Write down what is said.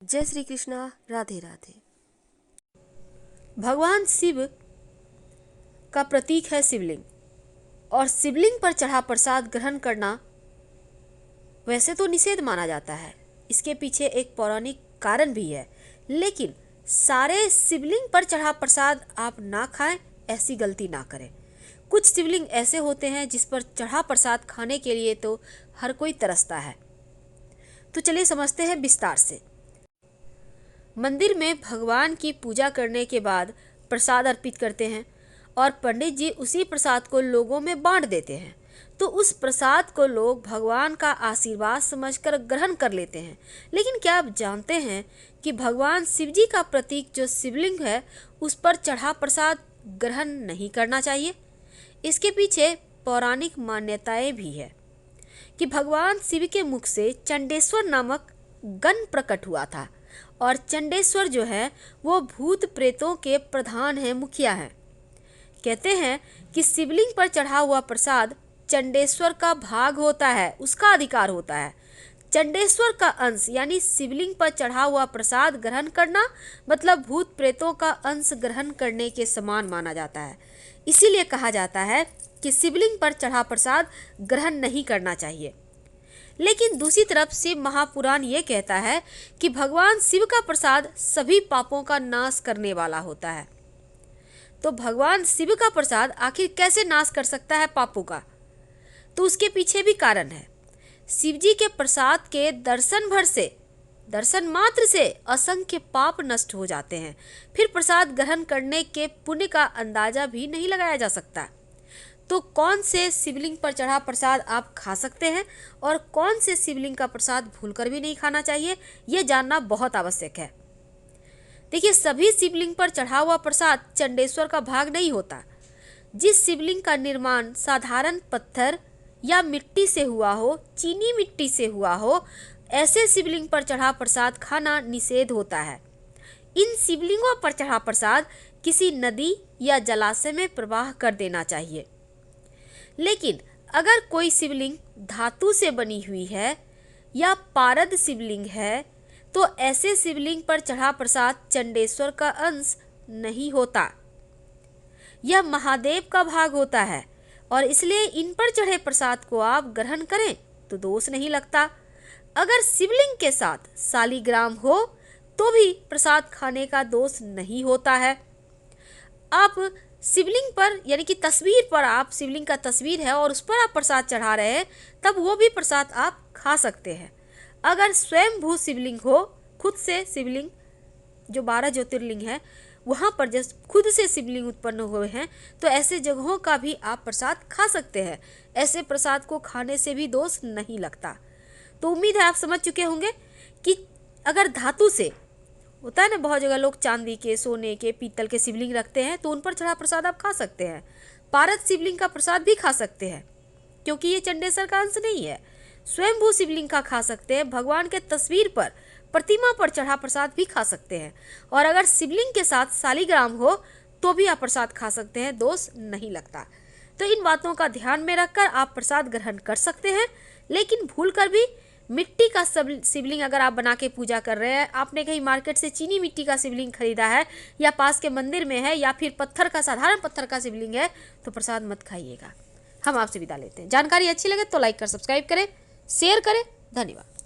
जय श्री कृष्णा। राधे राधे। भगवान शिव का प्रतीक है शिवलिंग और शिवलिंग पर चढ़ा प्रसाद ग्रहण करना वैसे तो निषेध माना जाता है। इसके पीछे एक पौराणिक कारण भी है, लेकिन सारे शिवलिंग पर चढ़ा प्रसाद आप ना खाएं, ऐसी गलती ना करें। कुछ शिवलिंग ऐसे होते हैं जिस पर चढ़ा प्रसाद खाने के लिए तो हर कोई तरसता है। तो चलिए समझते हैं विस्तार से। मंदिर में भगवान की पूजा करने के बाद प्रसाद अर्पित करते हैं और पंडित जी उसी प्रसाद को लोगों में बांट देते हैं। तो उस प्रसाद को लोग भगवान का आशीर्वाद समझकर ग्रहण कर लेते हैं। लेकिन क्या आप जानते हैं कि भगवान शिव जी का प्रतीक जो शिवलिंग है, उस पर चढ़ा प्रसाद ग्रहण नहीं करना चाहिए। इसके पीछे पौराणिक मान्यताएं भी है कि भगवान शिव के मुख से चंडेश्वर नामक गण प्रकट हुआ था और चंडेश्वर जो है वो भूत प्रेतों के प्रधान है, मुखिया है। कहते हैं कि शिवलिंग पर चढ़ा हुआ प्रसाद चंडेश्वर का भाग होता है, उसका अधिकार होता है। चंडेश्वर का अंश यानी शिवलिंग पर चढ़ा हुआ प्रसाद ग्रहण करना मतलब भूत प्रेतों का अंश ग्रहण करने के समान माना जाता है। इसीलिए कहा जाता है कि शिवलिंग पर चढ़ा प्रसाद ग्रहण नहीं करना चाहिए। लेकिन दूसरी तरफ शिव महापुराण ये कहता है कि भगवान शिव का प्रसाद सभी पापों का नाश करने वाला होता है। तो भगवान शिव का प्रसाद आखिर कैसे नाश कर सकता है पापों का? तो उसके पीछे भी कारण है। शिव जी के प्रसाद के दर्शन मात्र से असंख्य पाप नष्ट हो जाते हैं। फिर प्रसाद ग्रहण करने के पुण्य का अंदाजा भी नहीं लगाया जा सकता। तो कौन से शिवलिंग पर चढ़ा प्रसाद आप खा सकते हैं और कौन से शिवलिंग का प्रसाद भूलकर भी नहीं खाना चाहिए, यह जानना बहुत आवश्यक है। देखिए, सभी शिवलिंग पर चढ़ा हुआ प्रसाद चंडेश्वर का भाग नहीं होता। जिस शिवलिंग का निर्माण साधारण पत्थर या मिट्टी से हुआ हो, चीनी मिट्टी से हुआ हो, ऐसे शिवलिंग पर चढ़ा प्रसाद खाना निषेध होता है। इन शिवलिंगों पर चढ़ा प्रसाद किसी नदी या जलाशय में प्रवाह कर देना चाहिए। लेकिन अगर कोई शिवलिंग धातु से बनी हुई है या पारद शिवलिंग है, तो ऐसे शिवलिंग पर चढ़ा प्रसाद चंडेश्वर का अंश नहीं होता। यह महादेव का भाग होता है और इसलिए इन पर चढ़े प्रसाद को आप ग्रहण करें तो दोष नहीं लगता। अगर शिवलिंग के साथ शालिग्राम हो तो भी प्रसाद खाने का दोष नहीं होता है। आप शिवलिंग पर यानी कि तस्वीर पर आप शिवलिंग का तस्वीर है और उस पर आप प्रसाद चढ़ा रहे हैं, तब वो भी प्रसाद आप खा सकते हैं। अगर स्वयंभू शिवलिंग हो, खुद से शिवलिंग जो 12 ज्योतिर्लिंग है वहाँ पर जब खुद से शिवलिंग उत्पन्न हुए हैं, तो ऐसे जगहों का भी आप प्रसाद खा सकते हैं। ऐसे प्रसाद को खाने से भी दोष नहीं लगता। तो उम्मीद है आप समझ चुके होंगे कि अगर धातु से होता है ना, बहुत जगह लोग चांदी के, सोने के, पीतल के शिवलिंग रखते हैं, तो उन पर चढ़ा प्रसाद आप खा सकते हैं। पारद शिवलिंग का प्रसाद भी खा सकते हैं क्योंकि ये चंडेश्वर का अंश नहीं है। स्वयंभू शिवलिंग का खा सकते हैं। भगवान के तस्वीर पर, प्रतिमा पर चढ़ा प्रसाद भी खा सकते हैं। और अगर शिवलिंग के साथ शालिग्राम हो तो भी आप प्रसाद खा सकते हैं, दोष नहीं लगता। तो इन बातों का ध्यान में रखकर आप प्रसाद ग्रहण कर सकते हैं। लेकिन भूल कर भी मिट्टी का शिवलिंग अगर आप बना के पूजा कर रहे हैं, आपने कहीं मार्केट से चीनी मिट्टी का शिवलिंग खरीदा है या पास के मंदिर में है या फिर साधारण पत्थर का शिवलिंग है, तो प्रसाद मत खाइएगा। हम आपसे विदा लेते हैं। जानकारी अच्छी लगे तो लाइक कर सब्सक्राइब करें, शेयर करें। धन्यवाद।